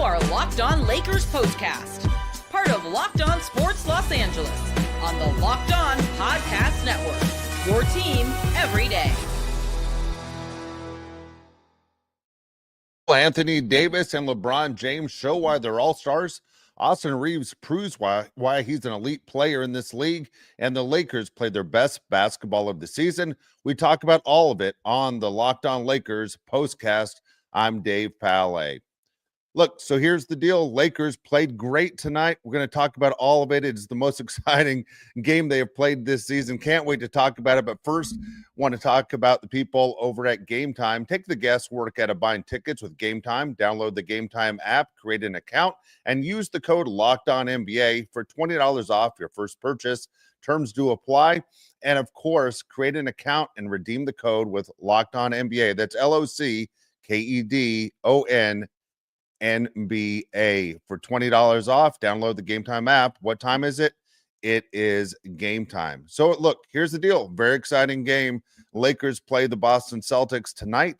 are Locked On Lakers POSTCAST, part of Locked On Sports Los Angeles, on the Locked On Podcast Network, your team every day. Anthony Davis and LeBron James show why they're all-stars. Austin Reeves proves why he's an elite player in this league, and the Lakers played their best basketball of the season. We talk about all of it on the Locked On Lakers POSTCAST. I'm Dave Palais. Look, so here's the deal. Lakers played great tonight. We're going to talk about all of it. It's the most exciting game they have played this season. Can't wait to talk about it. But first, want to talk about the people over at GameTime. Take the guesswork out of buying tickets with GameTime. Download the GameTime app, create an account, and use the code LOCKEDONNBA for $20 off your first purchase. Terms do apply. And, of course, create an account and redeem the code with LOCKEDONNBA. That's LOCKEDON NBA for $20 off. Download the GameTime app. What time is it? It is game time. So look, here's the deal. Very exciting game. Lakers play the Boston Celtics tonight.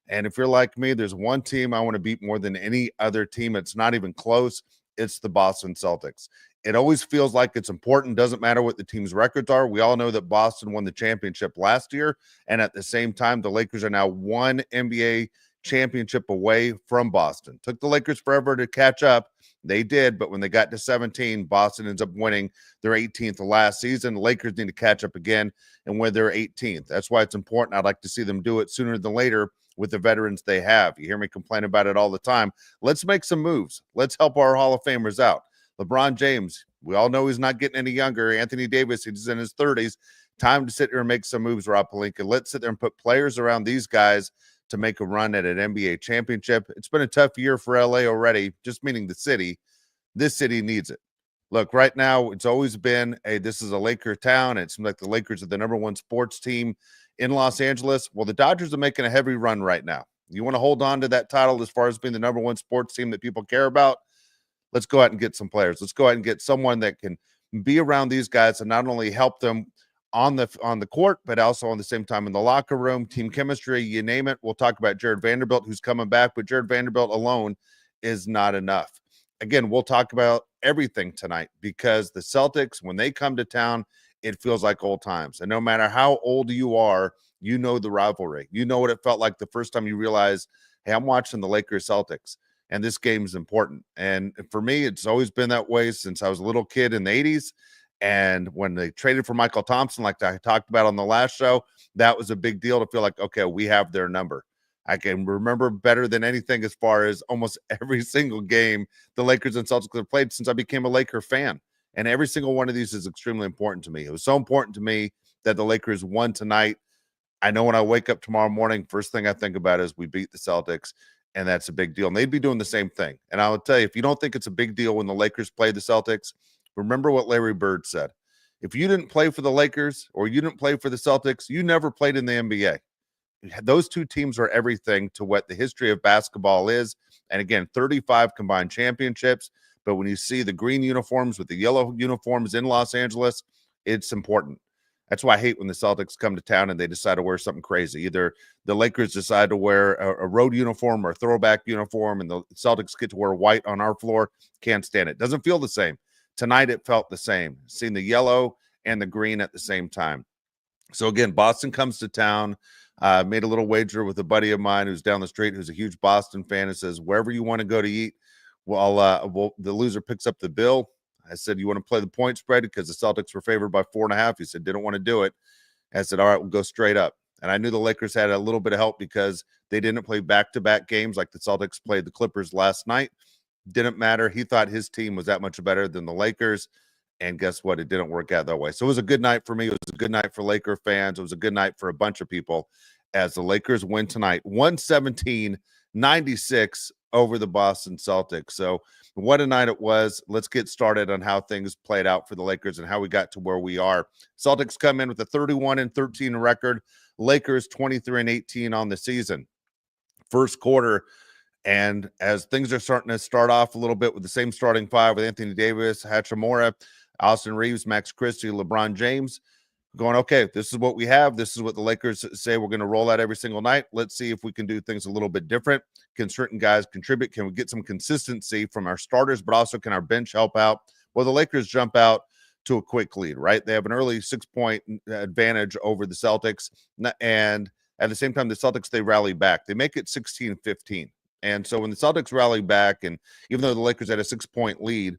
And if you're like me, there's one team I want to beat more than any other team. It's not even close. It's the Boston Celtics. It always feels like it's important. Doesn't matter what the team's records are. We all know that Boston won the championship last year. And at the same time, the Lakers are now one NBA championship away from Boston. Took the Lakers forever to catch up. They did, but when they got to 17, Boston ends up winning their 18th last season. The Lakers need to catch up again and win their 18th. That's why it's important. I'd like to see them do it sooner than later with the veterans they have. You hear me complain about it all the time. Let's make some moves. Let's help our Hall of Famers out. LeBron James, we all know he's not getting any younger. Anthony Davis, he's in his 30s. Time to sit here and make some moves, Rob Pelinka. Let's sit there and put players around these guys to make a run at an NBA championship. It's been a tough year for LA already, just meaning the city. This city needs it. Look, right now, it's always been, hey, this is a Laker town. It seems like the Lakers are the number one sports team in Los Angeles. Well, the Dodgers are making a heavy run right now. You want to hold on to that title as far as being the number one sports team that people care about? Let's go out and get some players. Let's go out and get someone that can be around these guys and not only help them on the court, but also on the same time in the locker room, team chemistry, you name it. We'll talk about Jared Vanderbilt, who's coming back, but Jared Vanderbilt alone is not enough. Again, we'll talk about everything tonight because the Celtics, when they come to town, it feels like old times. And no matter how old you are, you know the rivalry. You know what it felt like the first time you realized, hey, I'm watching the Lakers Celtics, and this game is important. And for me, it's always been that way since I was a little kid in the 80s. And when they traded for Michael Thompson, like I talked about on the last show, that was a big deal to feel like, okay, we have their number. I can remember better than anything as far as almost every single game the Lakers and Celtics have played since I became a Laker fan. And every single one of these is extremely important to me. It was so important to me that the Lakers won tonight. I know when I wake up tomorrow morning, first thing I think about is we beat the Celtics, and that's a big deal. And they'd be doing the same thing. And I will tell you, if you don't think it's a big deal when the Lakers play the Celtics, remember what Larry Bird said. If you didn't play for the Lakers or you didn't play for the Celtics, you never played in the NBA. Those two teams are everything to what the history of basketball is. And again, 35 combined championships. But when you see the green uniforms with the yellow uniforms in Los Angeles, it's important. That's why I hate when the Celtics come to town and they decide to wear something crazy. Either the Lakers decide to wear a road uniform or a throwback uniform, and the Celtics get to wear white on our floor. Can't stand it. Doesn't feel the same. Tonight, it felt the same, seeing the yellow and the green at the same time. So, again, Boston comes to town. Made a little wager with a buddy of mine who's down the street, who's a huge Boston fan, and says, wherever you want to go to eat, well, the loser picks up the bill. I said, you want to play the point spread because the Celtics were favored by 4.5. He said, didn't want to do it. I said, all right, we'll go straight up. And I knew the Lakers had a little bit of help because they didn't play back-to-back games like the Celtics played the Clippers last night. Didn't matter. He thought his team was that much better than the Lakers. And guess what? It didn't work out that way. So it was a good night for me. It was a good night for Laker fans. It was a good night for a bunch of people as the Lakers win tonight, 117-96 over the Boston Celtics. So what a night it was. Let's get started on how things played out for the Lakers and how we got to where we are. Celtics come in with a 31-13 record. Lakers 23-18 on the season. First quarter, and as things are starting to start off a little bit with the same starting five with Anthony Davis, Hachimura, Austin Reeves, Max Christie, LeBron James, going, okay, this is what we have. This is what the Lakers say we're going to roll out every single night. Let's see if we can do things a little bit different. Can certain guys contribute? Can we get some consistency from our starters, but also can our bench help out? Well, the Lakers jump out to a quick lead, right? They have an early 6-point advantage over the Celtics. And at the same time, the Celtics, they rally back. They make it 16-15. And so when the Celtics rally back, and even though the Lakers had a 6-point lead,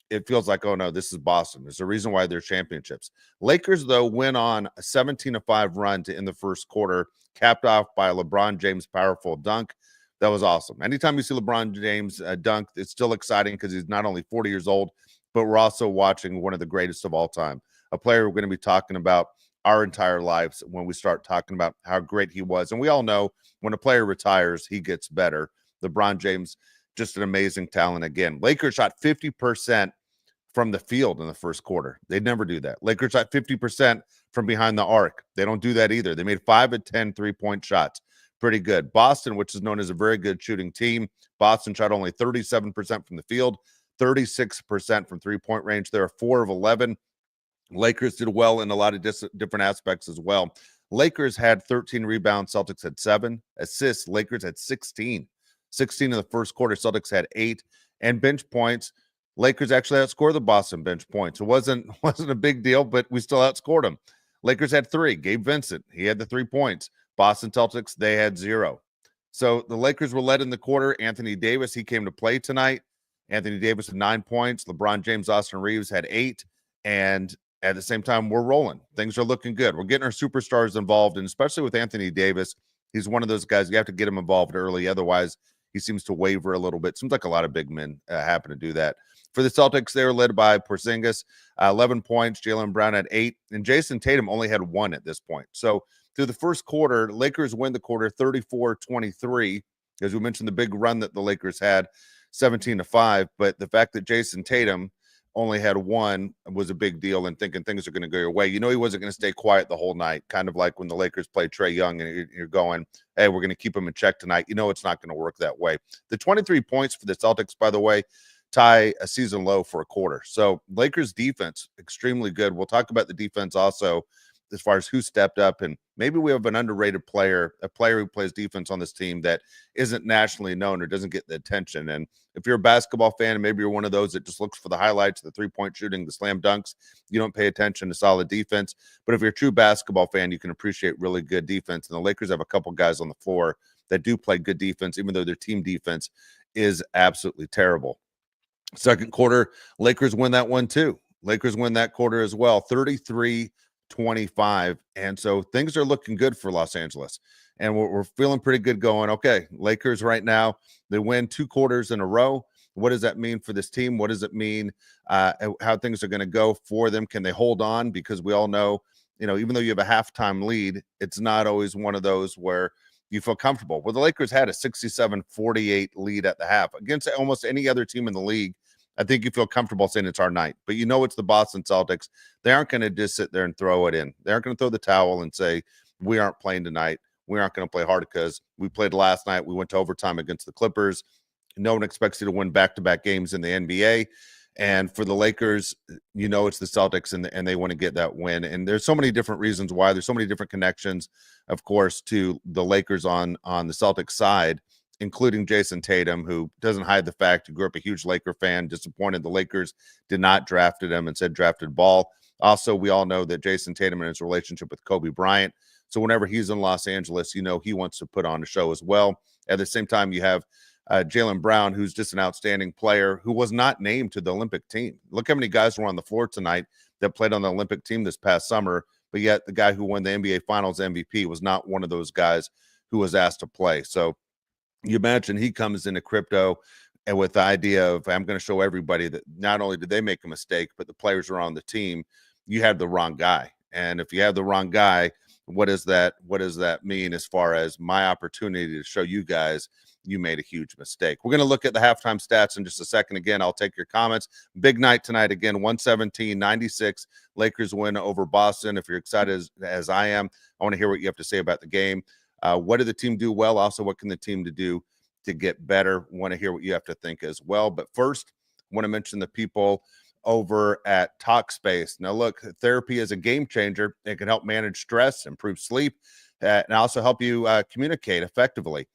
it feels like, oh no, this is Boston. There's a reason why they're championships. Lakers, though, went on a 17-5 run to end the first quarter, capped off by a LeBron James powerful dunk. That was awesome. Anytime you see LeBron James dunk, it's still exciting because he's not only 40 years old, but we're also watching one of the greatest of all time, a player we're going to be talking about our entire lives when we start talking about how great he was. And we all know when a player retires, he gets better. LeBron James, just an amazing talent again. Lakers shot 50% from the field in the first quarter. They'd never do that. Lakers shot 50% from behind the arc. They don't do that either. They made 5 of 10 3-point shots. Pretty good. Boston, which is known as a very good shooting team, Boston shot only 37% from the field, 36% from 3-point range. They're 4 of 11. Lakers did well in a lot of different aspects as well. Lakers had 13 rebounds. Celtics had 7 assists. Lakers had 16 in the first quarter. Celtics had 8. And bench points, Lakers actually outscored the Boston bench points. It wasn't a big deal, but we still outscored them. Lakers had 3. Gabe Vincent, he had the 3 points. Boston Celtics, they had 0. So the Lakers were led in the quarter. Anthony Davis, he came to play tonight. Anthony Davis had 9 points. LeBron James, Austin Reeves had 8. And at the same time, we're rolling. Things are looking good. We're getting our superstars involved, and especially with Anthony Davis, he's one of those guys you have to get him involved early. Otherwise, he seems to waver a little bit. Seems like a lot of big men happen to do that. For the Celtics, they were led by Porzingis, 11 points. Jaylen Brown had 8, and Jason Tatum only had 1 at this point. So through the first quarter, Lakers win the quarter 34-23. As we mentioned, the big run that the Lakers had, 17-5. But the fact that Jason Tatum only had 1 was a big deal, and thinking things are going to go your way. You know, he wasn't going to stay quiet the whole night, kind of like when the Lakers played Trae Young and you're going, hey, we're going to keep him in check tonight. You know, it's not going to work that way. The 23 points for the Celtics, by the way, tie a season low for a quarter. So Lakers defense, extremely good. We'll talk about the defense also as far as who stepped up, and maybe we have an underrated player, a player who plays defense on this team that isn't nationally known or doesn't get the attention. And if you're a basketball fan, and maybe you're one of those that just looks for the highlights, the 3-point shooting, the slam dunks, you don't pay attention to solid defense. But if you're a true basketball fan, you can appreciate really good defense. And the Lakers have a couple guys on the floor that do play good defense, even though their team defense is absolutely terrible. Second quarter, Lakers win that one too. Lakers win that quarter as well, 33-25. And so things are looking good for Los Angeles. And we're feeling pretty good going, okay, Lakers right now, they win 2 quarters in a row. What does that mean for this team? What does it mean how things are going to go for them? Can they hold on? Because we all know, you know, even though you have a halftime lead, it's not always one of those where you feel comfortable. Well, the Lakers had a 67-48 lead at the half against almost any other team in the league. I think you feel comfortable saying it's our night, but you know it's the Boston Celtics. They aren't going to just sit there and throw it in. They aren't going to throw the towel and say, we aren't playing tonight. We aren't going to play hard because we played last night. We went to overtime against the Clippers. No one expects you to win back-to-back games in the NBA. And for the Lakers, you know it's the Celtics, and they want to get that win. And there's so many different reasons why. There's so many different connections, of course, to the Lakers on the Celtics side, including Jason Tatum, who doesn't hide the fact he grew up a huge Laker fan, disappointed the Lakers did not drafted him, instead drafted Ball. Also, we all know that Jason Tatum and his relationship with Kobe Bryant. So whenever he's in Los Angeles, you know he wants to put on a show as well. At the same time, you have Jaylen Brown, who's just an outstanding player who was not named to the Olympic team. Look how many guys were on the floor tonight that played on the Olympic team this past summer, but yet the guy who won the NBA Finals MVP was not one of those guys who was asked to play. So you imagine he comes into crypto and with the idea of, I'm going to show everybody that not only did they make a mistake, but the players are on the team. You had the wrong guy. And if you have the wrong guy, what does that mean as far as my opportunity to show you guys you made a huge mistake? We're going to look at the halftime stats in just a second. Again, I'll take your comments. Big night tonight. Again, 117-96. Lakers win over Boston. If you're excited as I am, I want to hear what you have to say about the game. What did the team do well? Also, what can the team do to get better? Want to hear what you have to think as well. But first, I want to mention the people over at Talkspace. Now, look, therapy is a game changer. It can help manage stress, improve sleep, and also help you communicate effectively.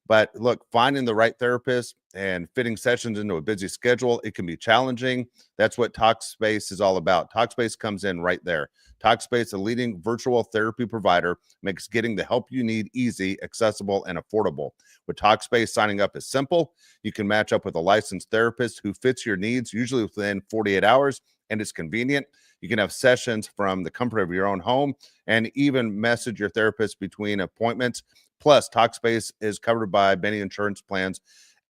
But look, finding the right therapist and fitting sessions into a busy schedule, it can be challenging. That's what Talkspace is all about. Talkspace comes in right there. Talkspace, a leading virtual therapy provider, makes getting the help you need easy, accessible, and affordable. With Talkspace, signing up is simple. You can match up with a licensed therapist who fits your needs, usually within 48 hours, and it's convenient. You can have sessions from the comfort of your own home and even message your therapist between appointments. Plus, Talkspace is covered by many insurance plans,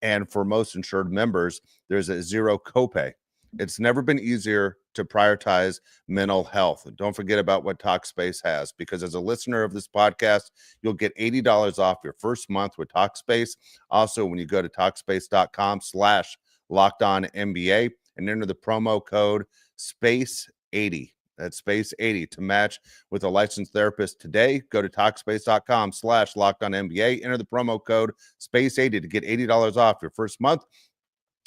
and for most insured members, there's a zero copay. It's never been easier to prioritize mental health. Don't forget about what Talkspace has, because as a listener of this podcast, you'll get $80 off your first month with Talkspace. Also, when you go to Talkspace.com/LockedOnNBA and enter the promo code SPACE80. That's SPACE80 to match with a licensed therapist today. Go to Talkspace.com/LockedOnNBA. Enter the promo code SPACE80 to get $80 off your first month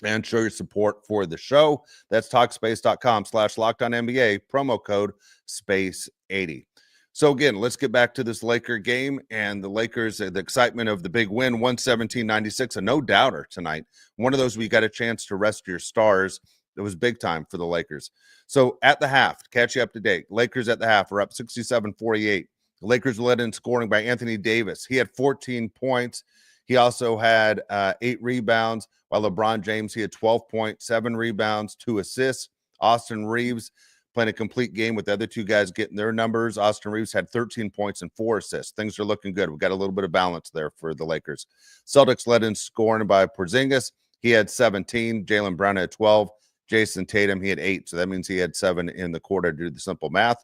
and show your support for the show. That's Talkspace.com/LockedOnNBA, promo code SPACE80. So again, let's get back to this Laker game and the Lakers, the excitement of the big win, 117-96, a no doubter tonight. One of those we got a chance to rest your stars. It was big time for the Lakers. So at the half, to catch you up to date, Lakers at the half are up 67-48. The Lakers led in scoring by Anthony Davis. He had 14 points. He also had 8 rebounds, while LeBron James, he had 12 points, 7 rebounds, 2 assists. Austin Reeves playing a complete game with the other two guys getting their numbers. Austin Reeves had 13 points and 4 assists. Things are looking good. We've got a little bit of balance there for the Lakers. Celtics led in scoring by Porzingis. He had 17. Jaylen Brown had 12. Jason Tatum, he had 8. So that means he had 7 in the quarter to do the simple math.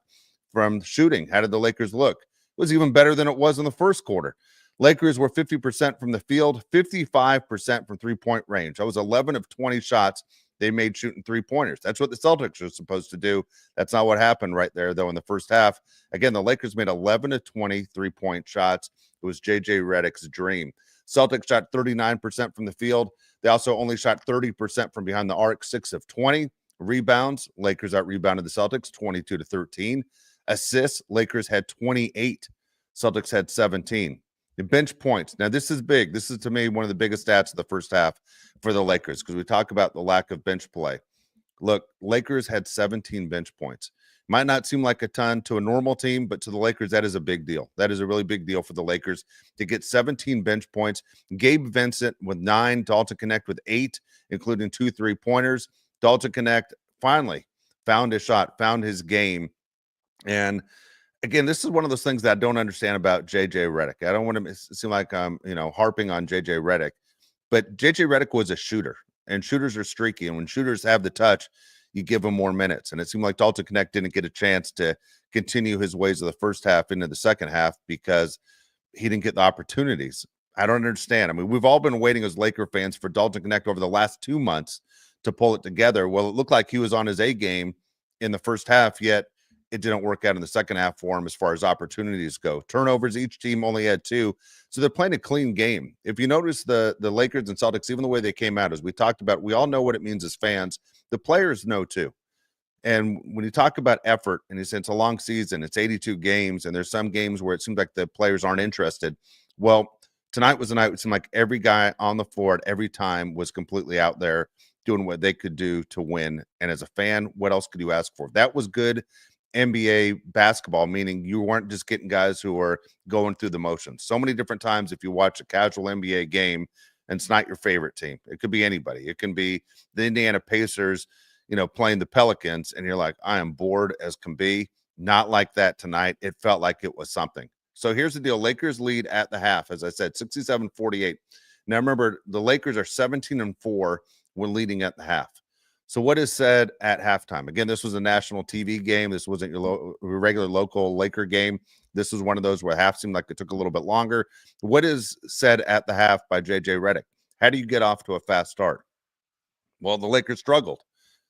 From shooting, how did the Lakers look? It was even better than it was in the first quarter. Lakers were 50% from the field, 55% from three-point range. That was 11 of 20 shots they made shooting three-pointers. That's what the Celtics are supposed to do. That's not what happened right there, though, in the first half. Again, the Lakers made 11 of 20 three-point shots. It was J.J. Redick's dream. Celtics shot 39% from the field. They also only shot 30% from behind the arc, 6 of 20. Rebounds, Lakers out-rebounded the Celtics 22-13. Assists, Lakers had 28. Celtics had 17. The bench points. Now, this is big. This is, to me, one of the biggest stats of the first half for the Lakers, because we talk about the lack of bench play. Look, Lakers had 17 bench points. Might not seem like a ton to a normal team, but to the Lakers, that is a big deal. That is a really big deal for the Lakers to get 17 bench points. Gabe Vincent with 9, Dalton Knecht with 8, including 2 3-pointers. Dalton Knecht finally found his shot, found his game. And again, this is one of those things that I don't understand about J.J. Redick. I don't want to seem like I'm, harping on J.J. Redick, but J.J. Redick was a shooter, and shooters are streaky. And when shooters have the touch, you give them more minutes. And it seemed like Dalton Knecht didn't get a chance to continue his ways of the first half into the second half because he didn't get the opportunities. I don't understand. I mean, we've all been waiting as Laker fans for Dalton Knecht over the last 2 months to pull it together. Well, it looked like he was on his A game in the first half, yet it didn't work out in the second half for him as far as opportunities go. Turnovers, each team only had 2. So they're playing a clean game. If you notice the Lakers and Celtics, even the way they came out, as we talked about, we all know what it means as fans. The players know too. And when you talk about effort, and it's a long season, it's 82 games, and there's some games where it seems like the players aren't interested. Well, tonight was a night it seemed like every guy on the floor at every time was completely out there doing what they could do to win. And as a fan, what else could you ask for? That was good NBA basketball, meaning you weren't just getting guys who are going through the motions. So many different times if you watch a casual NBA game and it's not your favorite team, it could be anybody. It can be the Indiana Pacers, playing the Pelicans, and you're like, I am bored as can be. Not like that tonight. It felt like it was something. So here's the deal. Lakers lead at the half, as I said, 67-48. Now remember, the Lakers are 17-4 when leading at the half. So what is said at halftime? Again, this was a national TV game. This wasn't your regular local Laker game. This was one of those where half seemed like it took a little bit longer. What is said at the half by J.J. Redick? How do you get off to a fast start? Well, the Lakers struggled.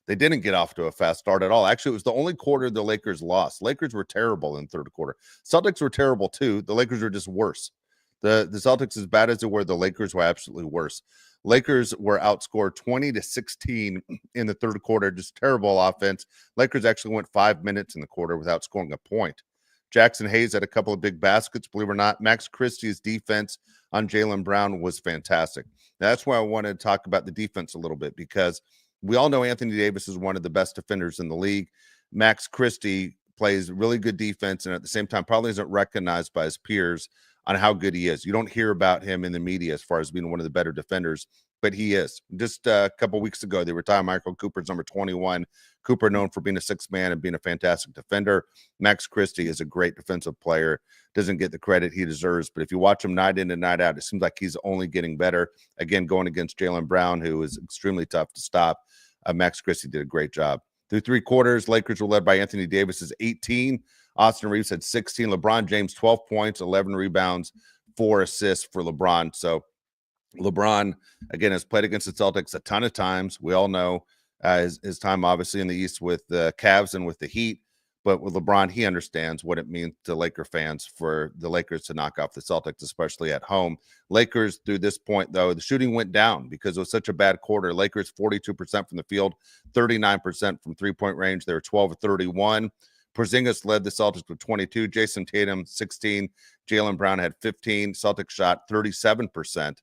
They didn't get off to a fast start at all. Actually, it was the only quarter the Lakers lost. Lakers were terrible in the third quarter. Celtics were terrible too. The Lakers were just worse. The Celtics, as bad as they were, the Lakers were absolutely worse. Lakers were outscored 20-16 in the third quarter. Just terrible offense. Lakers actually went 5 minutes in the quarter without scoring a point. Jackson Hayes had a couple of big baskets, believe it or not. Max Christie's defense on Jaylen Brown was fantastic. Now, that's why I wanted to talk about the defense a little bit, because we all know Anthony Davis is one of the best defenders in the league. Max Christie plays really good defense, and at the same time probably isn't recognized by his peers on how good he is. You don't hear about him in the media as far as being one of the better defenders, but he is. Just a couple weeks ago, they retired Michael Cooper's number 21. Cooper known for being a sixth man and being a fantastic defender. Max Christie is a great defensive player. Doesn't get the credit he deserves, but if you watch him night in and night out, it seems like he's only getting better. Again, going against Jaylen Brown, who is extremely tough to stop. Max Christie did a great job. Through three quarters, Lakers were led by Anthony Davis's 18. Austin Reeves had 16. LeBron James, 12 points, 11 rebounds, 4 assists for LeBron. So LeBron, again, has played against the Celtics a ton of times. We all know his time, obviously, in the East with the Cavs and with the Heat. But with LeBron, he understands what it means to Laker fans for the Lakers to knock off the Celtics, especially at home. Lakers, through this point, though, the shooting went down because it was such a bad quarter. Lakers, 42% from the field, 39% from three-point range. They were 12 of 31. Porzingis led the Celtics with 22. Jason Tatum, 16. Jaylen Brown had 15. Celtics shot 37%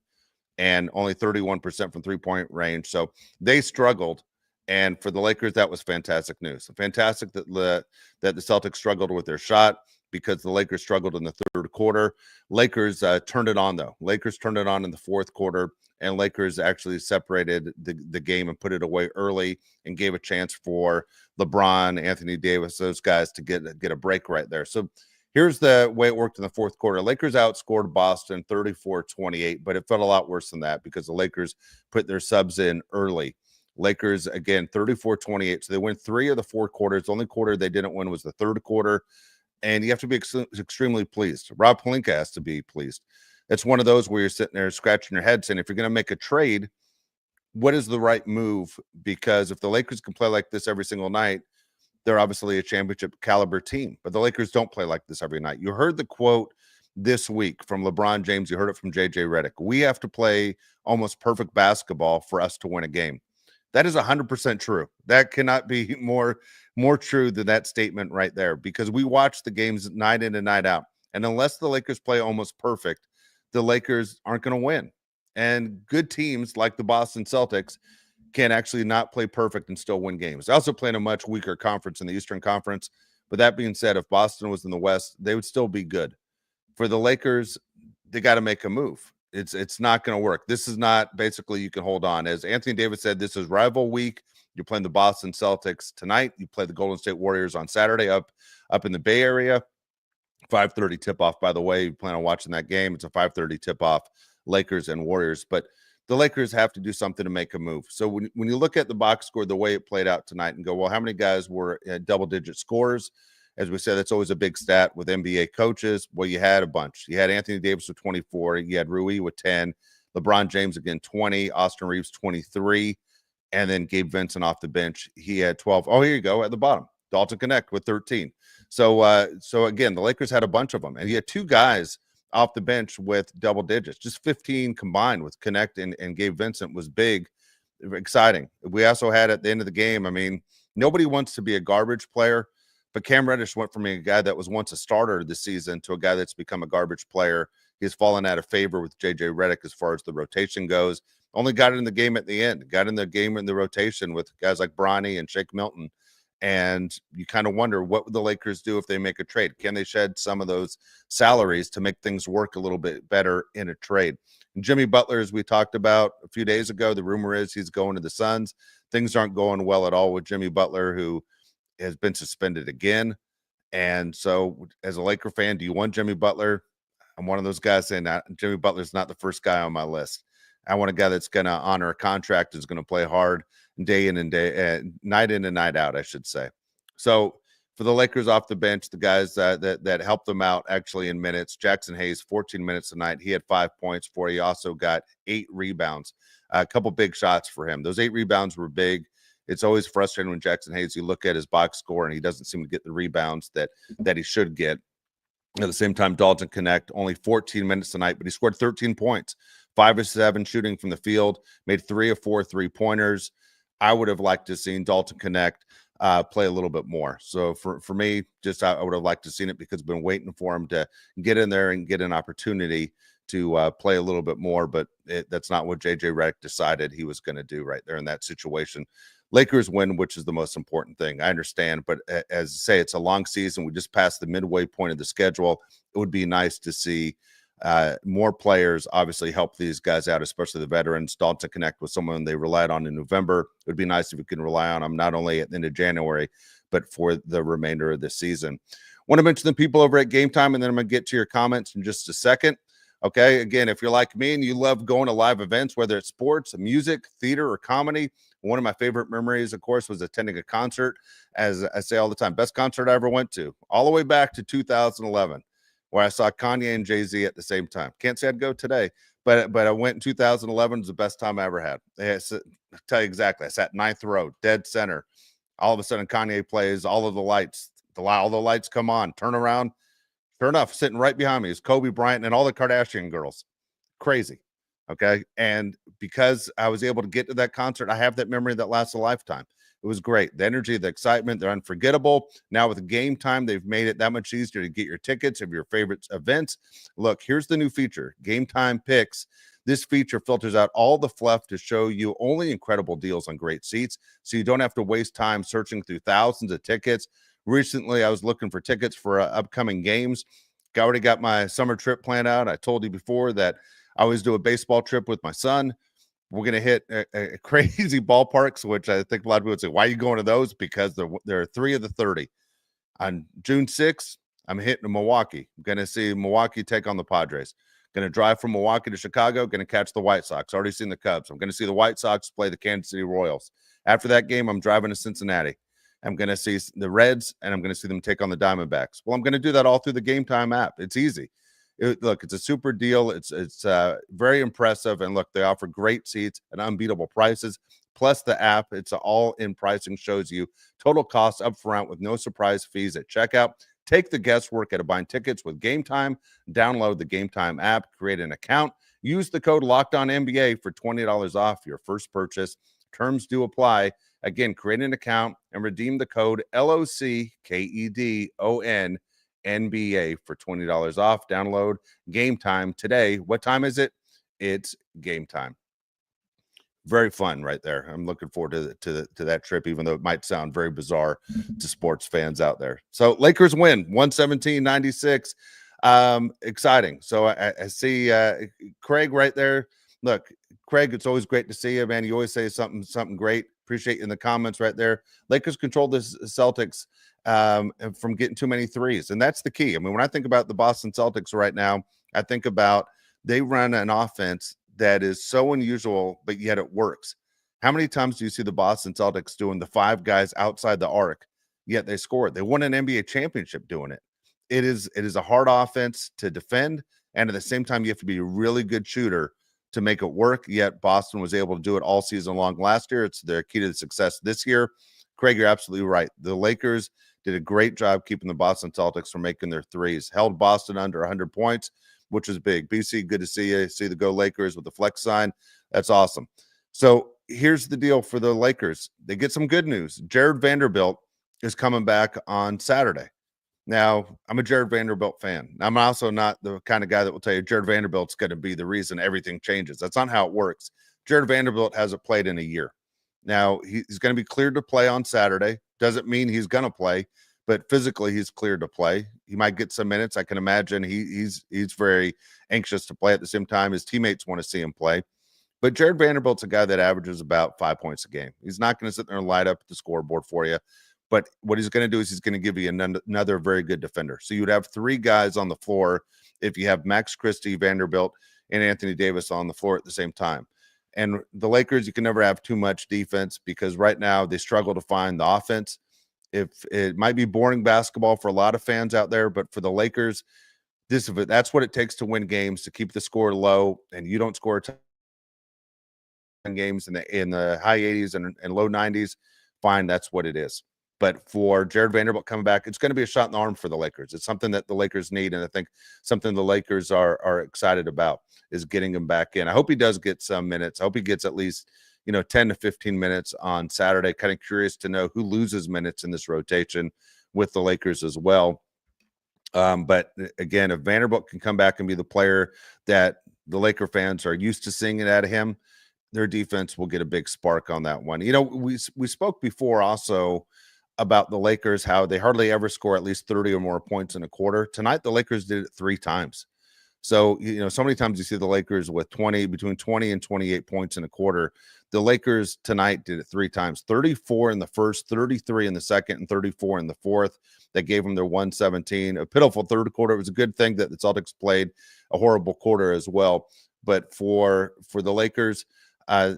and only 31% from three-point range. So they struggled. And for the Lakers, that was fantastic news. Fantastic that the Celtics struggled with their shot because the Lakers struggled in the third quarter. Lakers turned it on, though. Lakers turned it on in the fourth quarter, and Lakers actually separated the game and put it away early and gave a chance for LeBron, Anthony Davis, those guys to get a break right there. So here's the way it worked in the fourth quarter. Lakers outscored Boston 34-28, but it felt a lot worse than that because the Lakers put their subs in early. Lakers, again, 34-28. So they win 3 of the 4 quarters. The only quarter they didn't win was the third quarter. And you have to be extremely pleased. Rob Pelinka has to be pleased. It's one of those where you're sitting there scratching your head saying, if you're going to make a trade, what is the right move? Because if the Lakers can play like this every single night, they're obviously a championship caliber team. But the Lakers don't play like this every night. You heard the quote this week from LeBron James. You heard it from JJ Redick. We have to play almost perfect basketball for us to win a game. That is 100% true. That cannot be more true than that statement right there, because we watch the games night in and night out. And unless the Lakers play almost perfect, the Lakers aren't going to win. And good teams like the Boston Celtics can actually not play perfect and still win games. They also play in a much weaker conference in the Eastern Conference. But that being said, if Boston was in the West, they would still be good. For the Lakers, they got to make a move. It's not going to work. This is not basically you can hold on. As Anthony Davis said, this is rival week. You're playing the Boston Celtics tonight. You play the Golden State Warriors on Saturday up in the Bay Area. 5:30 tip-off, by the way. You plan on watching that game. It's a 5:30 tip-off, Lakers and Warriors. But the Lakers have to do something to make a move. So when you look at the box score, the way it played out tonight and go, well, how many guys were double-digit scores? As we said, that's always a big stat with NBA coaches. Well, you had a bunch. You had Anthony Davis with 24. You had Rui with 10. LeBron James, again, 20. Austin Reeves, 23. And then Gabe Vincent off the bench. He had 12. Oh, here you go at the bottom. Dalton Knecht with 13. So again, the Lakers had a bunch of them. And he had 2 guys off the bench with double digits. Just 15 combined with Knecht and Gabe Vincent was big, exciting. We also had at the end of the game, I mean, nobody wants to be a garbage player. But Cam Reddish went from a guy that was once a starter this season to a guy that's become a garbage player. He's fallen out of favor with JJ Redick as far as the rotation goes. Only got in the game at the end, got in the game in the rotation with guys like Bronny and Shake Milton. And you kind of wonder, what would the Lakers do if they make a trade? Can they shed some of those salaries to make things work a little bit better in a trade? And Jimmy Butler, as we talked about a few days ago, the rumor is he's going to the Suns. Things aren't going well at all with Jimmy Butler, who has been suspended again. And so as a Laker fan, do you want Jimmy Butler? I'm one of those guys saying that Jimmy Butler's not the first guy on my list. I want a guy that's going to honor a contract, is going to play hard day in and day, night in and night out, I should say. So for the Lakers off the bench, the guys that helped them out actually in minutes, Jackson Hayes, 14 minutes tonight. He had 5 points for you. He also got 8 rebounds, a couple big shots for him. Those 8 rebounds were big. It's always frustrating when Jackson Hayes, you look at his box score and he doesn't seem to get the rebounds that he should get. At the same time, Dalton Knecht, only 14 minutes tonight, but he scored 13 points, 5 of 7 shooting from the field, made 3 of 4 3-pointers. I would have liked to have seen Dalton Knecht play a little bit more. So for me, just I would have liked to have seen it because I've been waiting for him to get in there and get an opportunity to play a little bit more, but that's not what JJ Redick decided he was going to do right there in that situation. Lakers win, which is the most important thing. I understand, but as I say, it's a long season. We just passed the midway point of the schedule. It would be nice to see more players obviously help these guys out, especially the veterans. Dalton Knecht with someone they relied on in November. It would be nice if we can rely on them not only at the end of January, but for the remainder of the season. Want to mention the people over at Game Time, and then I'm going to get to your comments in just a second. Okay, again, if you're like me and you love going to live events, whether it's sports, music, theater, or comedy, one of my favorite memories, of course, was attending a concert. As I say all the time, best concert I ever went to, all the way back to 2011, where I saw Kanye and Jay-Z at the same time. Can't say I'd go today, but I went in 2011. It was the best time I ever had. I'll tell you exactly. I sat ninth row, dead center. All of a sudden, Kanye plays. All of the lights, all the lights come on. Turn around. Sure enough, sitting right behind me is Kobe Bryant and all the Kardashian girls. Crazy. Okay. And because I was able to get to that concert, I have that memory that lasts a lifetime. It was great. The energy, the excitement, they're unforgettable. Now with Game Time, they've made it that much easier to get your tickets of your favorite events. Look, here's the new feature, Game Time Picks. This feature filters out all the fluff to show you only incredible deals on great seats, so you don't have to waste time searching through thousands of tickets. Recently, I was looking for tickets for upcoming games. I already got my summer trip planned out. I told you before that I always do a baseball trip with my son. We're going to hit a crazy ballparks, which I think a lot of people would say, why are you going to those? Because there are 3 of the 30. On June 6th, I'm hitting Milwaukee. I'm going to see Milwaukee take on the Padres. Going to drive from Milwaukee to Chicago. Going to catch the White Sox. Already seen the Cubs. I'm going to see the White Sox play the Kansas City Royals. After that game, I'm driving to Cincinnati. I'm going to see the Reds, and I'm going to see them take on the Diamondbacks. Well, I'm going to do that all through the Game Time app. It's easy. Look, it's a super deal. It's very impressive. And look, they offer great seats and unbeatable prices. Plus the app, it's all in pricing, shows you total costs up front with no surprise fees at checkout. Take the guesswork out of buying tickets with Game Time. Download the Game Time app, create an account, use the code LOCKEDONNBA for $20 off your first purchase. Terms do apply. Again, create an account and redeem the code LOCKEDON NBA for $20 off. Download Game Time today. What time is it? It's Game Time. Very fun right there. I'm looking forward to that trip, even though it might sound very bizarre to sports fans out there. So Lakers win 117-96. Exciting. So I see Craig right there. Look, Craig, it's always great to see you, man. You always say something great. Appreciate you in the comments right there. Lakers control the Celtics from getting too many threes, and that's the key. I mean, when I think about the Boston Celtics right now, I think about they run an offense that is so unusual, but yet it works. How many times do you see the Boston Celtics doing the 5 guys outside the arc, yet they scored? They won an NBA championship doing it. It is a hard offense to defend, and at the same time, you have to be a really good shooter to make it work, yet Boston was able to do it all season long last year. It's their key to the success this year. Craig, you're absolutely right. The Lakers did a great job keeping the Boston Celtics from making their threes, held Boston under 100 points, which is big. BC, good to see you. See the Go Lakers with the flex sign. That's awesome. So here's the deal for the Lakers. They get some good news. Jared Vanderbilt is coming back on Saturday. Now, I'm a Jared Vanderbilt fan. I'm also not the kind of guy that will tell you Jared Vanderbilt's going to be the reason everything changes. That's not how it works. Jared Vanderbilt hasn't played in a year. Now, he's going to be cleared to play on Saturday. Doesn't mean he's going to play, but physically he's cleared to play. He might get some minutes. I can imagine he's very anxious to play. At the same time, his teammates want to see him play. But Jared Vanderbilt's a guy that averages about 5 points a game. He's not going to sit there and light up the scoreboard for you. But what he's going to do is he's going to give you another very good defender. So you would have 3 guys on the floor if you have Max Christie, Vanderbilt, and Anthony Davis on the floor at the same time. And the Lakers, you can never have too much defense because right now they struggle to find the offense. If it might be boring basketball for a lot of fans out there, but for the Lakers, that's what it takes to win games, to keep the score low, and you don't score a ton of games in the high 80s and low 90s. Fine, that's what it is. But for Jared Vanderbilt coming back, it's going to be a shot in the arm for the Lakers. It's something that the Lakers need, and I think something the Lakers are excited about is getting him back in. I hope he does get some minutes. I hope he gets at least 10 to 15 minutes on Saturday. Kind of curious to know who loses minutes in this rotation with the Lakers as well. But again, if Vanderbilt can come back and be the player that the Laker fans are used to seeing it out of him, their defense will get a big spark on that one. We spoke before also about the Lakers, how they hardly ever score at least 30 or more points in a quarter. Tonight, the Lakers did it 3 times. So, so many times you see the Lakers with between 20 and 28 points in a quarter. The Lakers tonight did it 3 times, 34 in the first, 33 in the second, and 34 in the fourth. That gave them their 117. A pitiful third quarter. It was a good thing that the Celtics played a horrible quarter as well. But for the Lakers,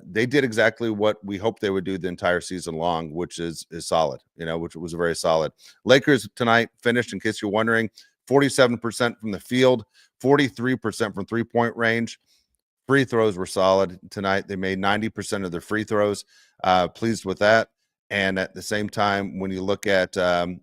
they did exactly what we hoped they would do the entire season long, which is solid, which was very solid. Lakers tonight finished, in case you're wondering, 47% from the field, 43% from three-point range. Free throws were solid tonight. They made 90% of their free throws. Pleased with that. And at the same time, when you look at the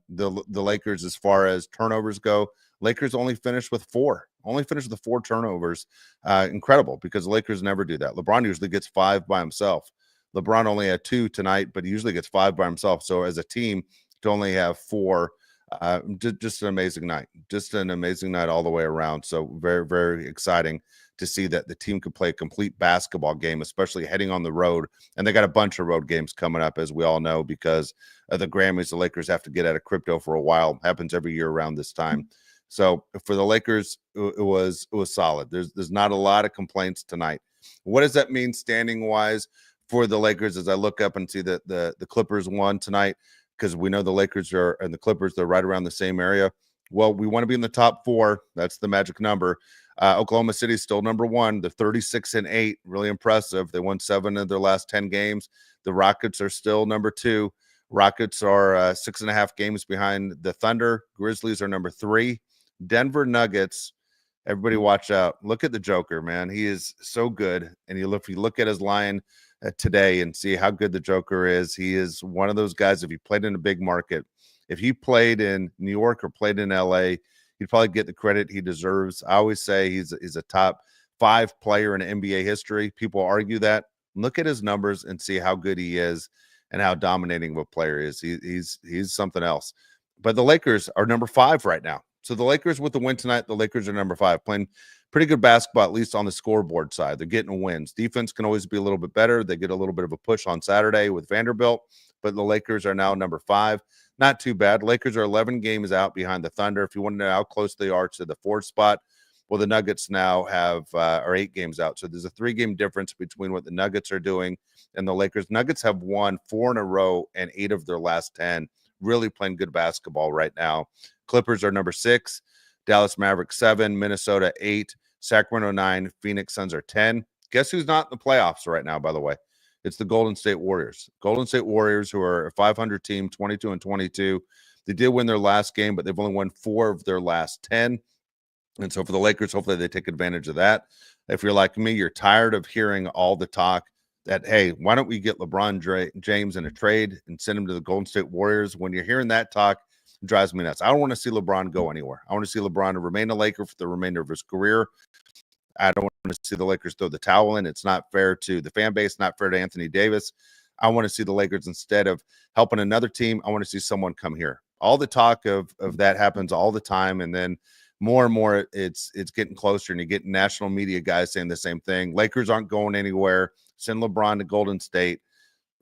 Lakers as far as turnovers go, Lakers only finished with 4. Only finished with 4 turnovers. Incredible, because the Lakers never do that. LeBron usually gets 5 by himself. LeBron only had 2 tonight, but he usually gets 5 by himself. So as a team, to only have 4, just an amazing night. Just an amazing night all the way around. So very, very exciting to see that the team could play a complete basketball game, especially heading on the road. And they got a bunch of road games coming up, as we all know, because of the Grammys. The Lakers have to get out of crypto for a while. Happens every year around this time. So for the Lakers, it was solid. There's not a lot of complaints tonight. What does that mean standing wise for the Lakers? As I look up and see that the Clippers won tonight, because we know the Lakers and the Clippers, they're right around the same area. Well, we want to be in the top 4. That's the magic number. Oklahoma City is still number 1. They're 36-8, really impressive. They won 7 of their last 10 games. The Rockets are still number 2. Rockets are 6.5 games behind the Thunder. Grizzlies are number 3. Denver Nuggets, everybody watch out. Look at the Joker, man. He is so good. And if you look at his line today and see how good the Joker is, he is one of those guys. If he played in a big market, if he played in New York or played in LA, he'd probably get the credit he deserves. I always say he's a top 5 player in NBA history. People argue that. Look at his numbers and see how good he is and how dominating of a player is. He's something else. But the Lakers are number 5 right now. So the Lakers, with the win tonight, the Lakers are number 5, playing pretty good basketball, at least on the scoreboard side. They're getting wins. Defense can always be a little bit better. They get a little bit of a push on Saturday with Vanderbilt, but the Lakers are now number 5. Not too bad. Lakers are 11 games out behind the Thunder. If you want to know how close they are to the 4th spot, well, the Nuggets now are 8 games out. So there's a 3-game difference between what the Nuggets are doing and the Lakers. Nuggets have won 4 in a row and 8 of their last 10. Really playing good basketball right now. Clippers are number 6. Dallas Mavericks 7. Minnesota 8. Sacramento 9. Phoenix Suns are 10. Guess who's not in the playoffs right now, by the way? It's the Golden State Warriors. Golden State Warriors, who are a 500 team, 22-22. They did win their last game, but they've only won 4 of their last 10. And so for the Lakers, hopefully they take advantage of that. If you're like me, you're tired of hearing all the talk that, hey, why don't we get LeBron James in a trade and send him to the Golden State Warriors? When you're hearing that talk, it drives me nuts. I don't want to see LeBron go anywhere. I want to see LeBron remain a Laker for the remainder of his career. I don't want to see the Lakers throw the towel in. It's not fair to the fan base, not fair to Anthony Davis. I want to see the Lakers, instead of helping another team, I want to see someone come here. All the talk of that happens all the time, and then more and more it's getting closer, and you get national media guys saying the same thing. Lakers aren't going anywhere. Send LeBron to Golden State.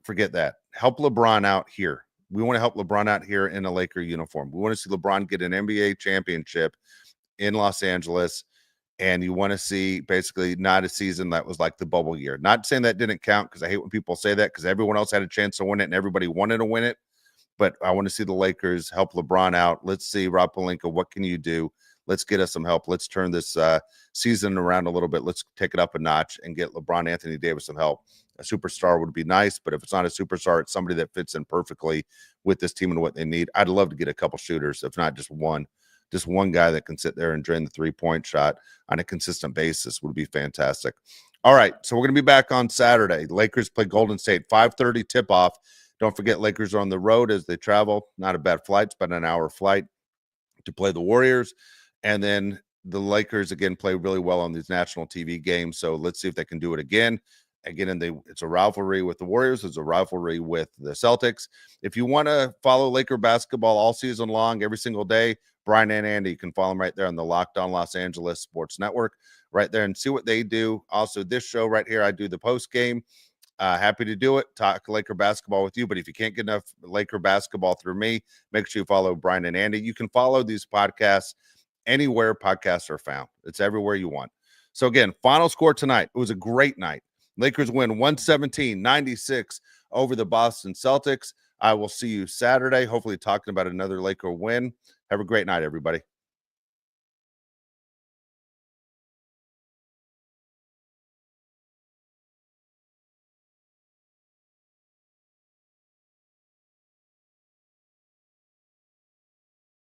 Forget that. Help LeBron out here. We want to help LeBron out here in a Laker uniform. We want to see LeBron get an NBA championship in Los Angeles. And you want to see basically not a season that was like the bubble year. Not saying that didn't count, because I hate when people say that, because everyone else had a chance to win it and everybody wanted to win it. But I want to see the Lakers help LeBron out. Let's see, Rob Pelinka, what can you do? Let's get us some help. Let's turn this season around a little bit. Let's take it up a notch and get LeBron Anthony Davis some help. A superstar would be nice, but if it's not a superstar, it's somebody that fits in perfectly with this team and what they need. I'd love to get a couple shooters, if not just one. Just one guy that can sit there and drain the three-point shot on a consistent basis would be fantastic. All right, so we're going to be back on Saturday. Lakers play Golden State, 5:30 tip-off. Don't forget, Lakers are on the road as they travel. Not a bad flight. It's about an hour flight to play the Warriors. And then the Lakers, again, play really well on these national TV games. So let's see if they can do it again. Again, it's a rivalry with the Warriors. It's a rivalry with the Celtics. If you want to follow Laker basketball all season long, every single day, Brian and Andy, you can follow them right there on the Locked On Los Angeles Sports Network right there and see what they do. Also, this show right here, I do the post game. Happy to do it. Talk Laker basketball with you. But if you can't get enough Laker basketball through me, make sure you follow Brian and Andy. You can follow these podcasts anywhere podcasts are found. It's everywhere you want. So again, final score tonight. It was a great night. Lakers win 117-96 over the Boston Celtics. I will see you Saturday, hopefully talking about another Laker win. Have a great night, everybody.